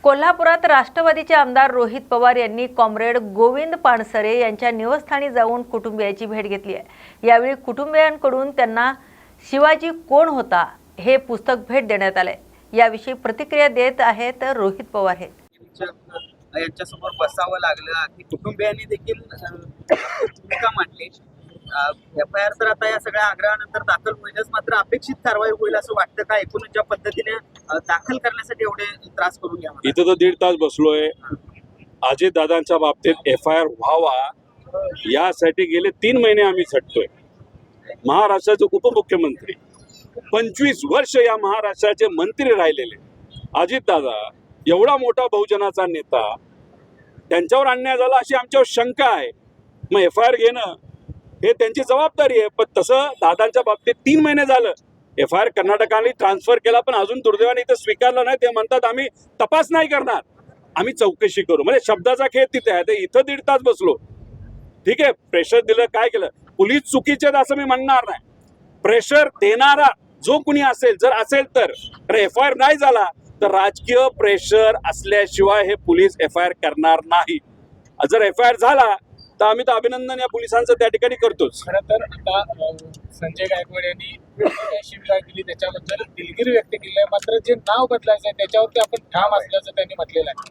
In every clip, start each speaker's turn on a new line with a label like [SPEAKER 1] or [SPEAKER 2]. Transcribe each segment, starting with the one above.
[SPEAKER 1] कोल्हापुरात राष्ट्रवादीचे आमदार रोहित पवार यांनी कॉम्रेड गोविंद पानसरे यांच्या निवासस्थानी जाऊन कुटुंबियांची भेट घेतली आहे। यावेळी कुटुंबियांकडून त्यांना शिवाजी कोण होता हे पुस्तक भेट देण्यात आले। याविषयी प्रतिक्रिया देत आहेत रोहित पवार हे
[SPEAKER 2] यांच्यासमोर बसावं लागलं की कुटुंबियांनी देखील भूमिका मांडली। एफआयआर तर आता या सगळ्या आग्रहानंतर दाखल होईलच, मात्र अपेक्षित कारवाई होईल असं वाटतं का? एकूणच ज्या पद्धतीने दाखल करण्यासाठी एवढे त्रास करून घ्या।
[SPEAKER 3] इथं तर 1.5 तास बसलोय। अजित दादांच्या बाबतीत एफआयआर व्हावा यासाठी गेले 3 महिने आम्ही झटतोय। महाराष्ट्राचे उपमुख्यमंत्री 25 वर्ष या महाराष्ट्राचे मंत्री राहिलेले अजित दादा, एवढा मोठा बहुजनाचा नेता, त्यांच्यावर अन्याय झाला अशी आमच्यावर शंका आहे। मग एफआयआर घेणं हे त्यांची जबाबदारी आहे, पण तसं दादांच्या बाबतीत 3 महिने झालं। एफआयआर कर्नाटकाने ट्रान्सफर केला, पण अजून दुर्दैवाने इथं स्वीकारलं नाही। ते म्हणतात आम्ही तपास नाही करणार, आम्ही चौकशी करू। म्हणजे शब्दाचा खेळ तिथे आहे। ते इथं 1.5 तास बसलो। ठीक आहे, प्रेशर दिलं, काय केलं? पोलीस चुकीचे असं मी म्हणणार नाही। प्रेशर देणारा जो कुणी असेल, जर असेल तर एफआयआर नाही झाला तर राजकीय प्रेशर असल्याशिवाय हे पोलीस एफआयआर करणार नाही। जर एफआयआर झाला तर आम्ही तर अभिनंदन या पोलिसांचं त्या ठिकाणी करतोच।
[SPEAKER 4] खरं तर आता संजय गायकवाड यांनी शिवीगाळ दिली, त्याच्याबद्दल दिलगिरी व्यक्त केली आहे। मात्र जे नाव बदलायचं आहे त्याच्यावरती आपण ठाम असल्याचं त्यांनी म्हटलेलं आहे।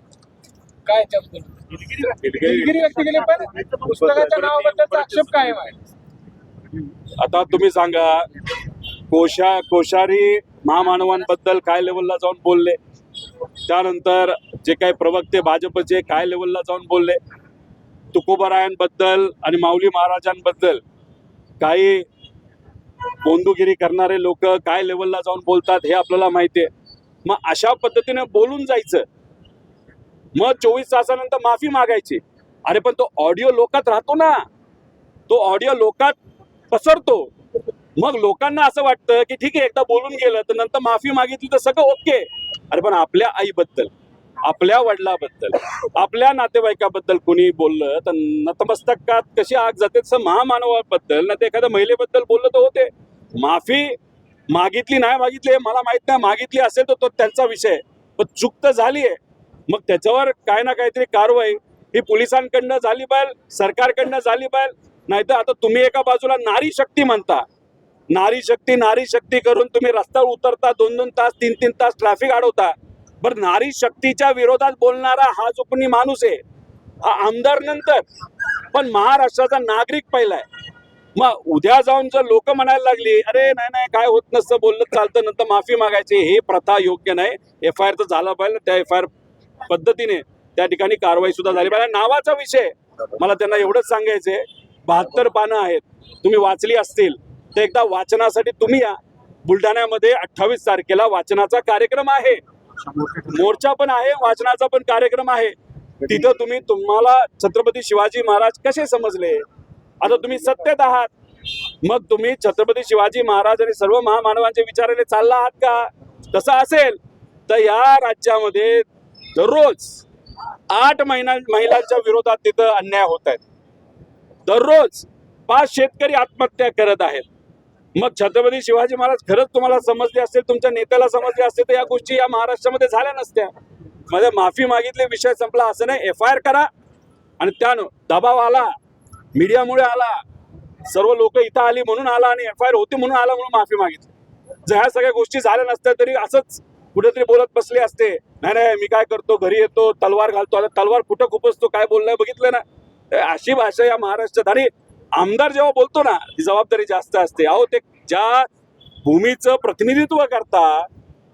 [SPEAKER 4] काय याच्याबद्दल दिलगिरी व्यक्त केली, पण पुस्तकाच्या नावाबद्दलचा आक्षेप कायम आहे।
[SPEAKER 3] आता तुम्ही सांगा, कोश्यारी महामानवांबद्दल काय लेवलला जाऊन बोलले, त्यानंतर जे काही प्रवक्ते भाजपचे काय लेवलला जाऊन बोलले, तुकोबारायांबद्दल आणि माऊली महाराजांबद्दल काही बोंदुगिरी करणारे लोक काय लेवलला जाऊन बोलतात हे आपल्याला माहिती आहे। मग अशा पद्धतीने बोलून जायचं, मग 24 तासानंतर माफी मागायची। अरे पण तो ऑडिओ लोकात राहतो ना, तो ऑडिओ लोकात पसरतो। मग लोकांना असं वाटतं की ठीक आहे, एकदा बोलून गेलं तर नंतर माफी मागितली तर सगळं ओके। अरे पण आपल्या आईबद्दल, आपल्या वडिलाबद्दल, आपल्या नातेवाईकाबद्दल कोणी बोललं तर नतमस्तकात कशी आग जाते, तसं महामानवाबद्दल ना ते एखाद्या महिलेबद्दल बोललं तर होते। माफी मागितली नाही मागितली हे मला माहित नाही, मागितली असेल तर तो त्यांचा विषय, पण चूक तर झाली आहे। मग त्याच्यावर काय ना काहीतरी कारवाई ही पोलिसांकडनं झाली पाहिजे, सरकारकडनं झाली पाहिजे। नाहीतर आता तुम्ही एका बाजूला नारी शक्ती म्हणता, नारी शक्ती करून तुम्ही रस्त्यावर उतरता, 2-2 तास 3-3 तास ट्रॅफिक अडवता। बरं, नारी शक्तीच्या विरोधात बोलणारा हा जो कोणी माणूस आहे हा आमदार नंतर, पण महाराष्ट्राचा नागरिक पहिला आहे। मग उद्या जाऊन जर लोक म्हणायला लागली अरे नाही काय होत नसतं, बोललं चालतं, नंतर माफी मागायची, हे प्रथा योग्य नाही। एफआयआर तर झाला पाहिजे, त्या एफआयआर पद्धतीने त्या ठिकाणी कारवाई सुद्धा झाली पाहिजे। नावाचा विषय मला त्यांना एवढंच सांगायचंय, 72 पानं आहेत, तुम्ही वाचली असतील तर एकदा वाचनासाठी तुम्ही या। बुलढाण्यामध्ये 28 तारखेला वाचनाचा कार्यक्रम आहे, मोर्चा पण आहे, वाचनाचा पण कार्यक्रम आहे। तिथं तुम्हाला छत्रपती शिवाजी महाराज कसे समजले? आता तुम्ही सत्तेत आहात, मग तुम्ही छत्रपती शिवाजी महाराज आणि सर्व महामानवांचे विचाराने चालला आहात का? तसं असेल तर या राज्यामध्ये दररोज 8 महिलांच्या विरोधात तिथं अन्याय होत आहेत। दररोज 5 शेतकरी आत्महत्या करत आहेत। मग छत्रपती शिवाजी महाराज खरंच तुम्हाला समजले असतील, तुमच्या नेत्याला समजले असतील तर या गोष्टी या महाराष्ट्रामध्ये झाल्या नसत्या। म्हणजे माफी मागितली, विषय संपला असं नाही। एफआयआर करा, आणि त्यानं दबाव आला, मीडियामुळे आला, सर्व लोक इथं आली म्हणून आला, आणि एफआयआर होती म्हणून आला म्हणून माफी मागितली। जर ह्या सगळ्या गोष्टी झाल्या नसत्या तरी असंच कुठेतरी बोलत बसले असते, नाही मी काय करतो, घरी येतो, तलवार घालतो। आता तलवार कुठं खुपसतो काय बोललाय बघितलं ना? अशी भाषा या महाराष्ट्रात। आणि आमदार जेव्हा बोलतो ना, ती जबाबदारी जास्त असते। अहो, ते ज्या भूमीचं प्रतिनिधित्व करता,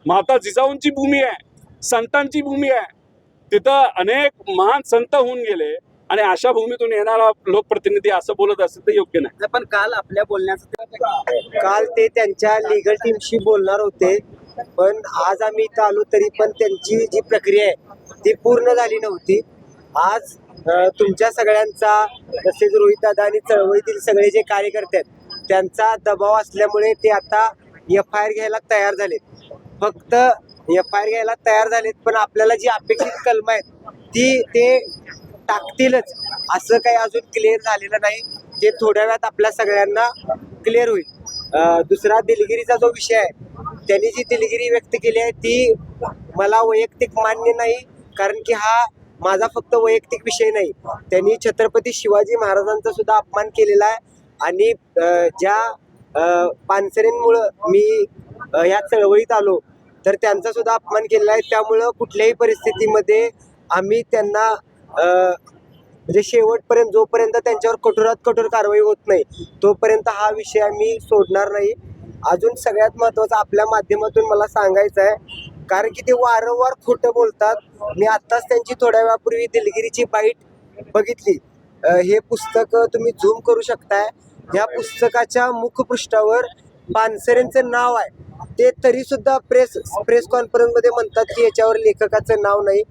[SPEAKER 3] माता जिजाऊंची भूमी आहे, संतांची भूमी आहे, तिथं अनेक महान संत होऊन गेले, आणि अशा भूमीतून येणारा लोकप्रतिनिधी असं बोलत असेल तर योग्य नाही।
[SPEAKER 2] पण काल आपल्या बोलण्याचं
[SPEAKER 5] काल ते त्यांच्या लिगल टीमशी बोलणार होते, पण आज आम्ही इथं आलो तरी पण त्यांची जी प्रक्रिया आहे ती पूर्ण झाली नव्हती। आज तुमच्या सगळ्यांचा, तसेच रोहित दादा आणि चळवळीतील सगळे जे कार्यकर्ते आहेत त्यांचा दबाव असल्यामुळे ते आता एफआयआर घ्यायला तयार झालेत। फक्त एफआयआर घ्यायला तयार झालेत, पण आपल्याला जी अपेक्षित कलम आहेत ते टाकतीलच असं काही अजून क्लिअर झालेलं नाही। ते थोड्या वेळात आपल्या सगळ्यांना क्लिअर होईल। दुसरा दिलगिरीचा जो विषय आहे, त्यांनी जी दिलगिरी व्यक्त केली आहे ती मला वैयक्तिक मान्य नाही, कारण की हा माझा फक्त वैयक्तिक विषय नाही, त्यांनी छत्रपती शिवाजी महाराजांचा सुद्धा अपमान केलेला आहे. आणि ज्या पानसरेंमुळं मी या चळवळीत आलो तर त्यांचा सुद्धा अपमान केलेला आहे. त्यामुळं कुठल्याही परिस्थितीमध्ये आम्ही त्यांना म्हणजे शेवटपर्यंत, जोपर्यंत त्यांच्यावर कठोरात कठोर कारवाई होत नाही तोपर्यंत हा विषय आम्ही सोडणार नाही. अजून सगळ्यात महत्त्वाचं आपल्या माध्यमातून मला सांगायचं आहे, कारण की ते वारंवार खोटं बोलतात. मी आत्ताच त्यांची थोड्या वेळापूर्वी दिलगिरीची बाईट बघितली. हे पुस्तक तुम्ही झूम करू शकताय. या पुस्तकाच्या मुखपृष्ठावर पानसरेंचं नाव आहे. ते तरी सुद्धा प्रेस कॉन्फरन्समध्ये म्हणतात की याच्यावर लेखकाचं नाव नाही.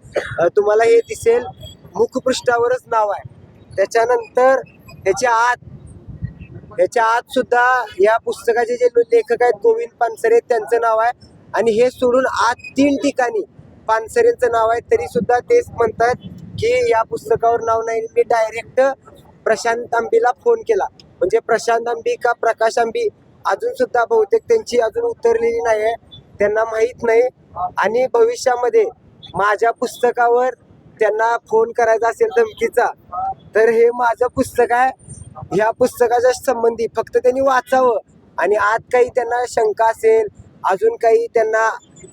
[SPEAKER 5] तुम्हाला हे दिसेल, मुखपृष्ठावरच नाव आहे. त्याच्यानंतर ह्याच्या आत सुद्धा या पुस्तकाचे जे लेखक आहेत गोविंद पानसरे त्यांचं नाव आहे. आणि हे सोडून आत 3 ठिकाणी पानसरेंचं नाव आहे, तरी सुद्धा तेच म्हणतात की या पुस्तकावर नाव नाही. मी डायरेक्ट प्रशांत आंबीला फोन केला, म्हणजे प्रशांत आंबी का प्रकाश आंबी अजून सुद्धा बहुतेक त्यांची अजून उतरलेली नाही आहे, त्यांना माहीत नाही. आणि भविष्यामध्ये माझ्या पुस्तकावर त्यांना फोन करायचा असेल धमकीचा, तर हे माझं पुस्तक आहे. ह्या पुस्तकाच्या संबंधी फक्त त्यांनी वाचावं, आणि आत काही त्यांना शंका असेल, अजून काही त्यांना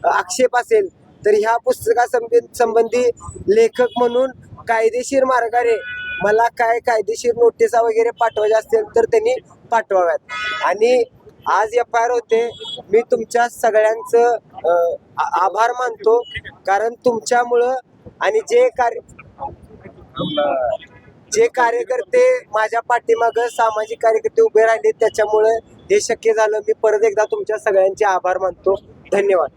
[SPEAKER 5] आक्षेप असेल, तर ह्या पुस्तकासंबंधी लेखक म्हणून कायदेशीर मार्गाने मला काय कायदेशीर नोटिसा वगैरे पाठवायच्या असतील तर त्यांनी पाठवाव्यात. आणि आज FIR होते. मी तुमच्या सगळ्यांचं आभार मानतो, कारण तुमच्यामुळं आणि जे कार्यकर्ते माझ्या पाठीमागं सामाजिक कार्यकर्ते उभे राहिले त्याच्यामुळे हे शक्य झालं. मी परत एकदा तुमच्या सगळ्यांचे आभार मानतो. धन्यवाद.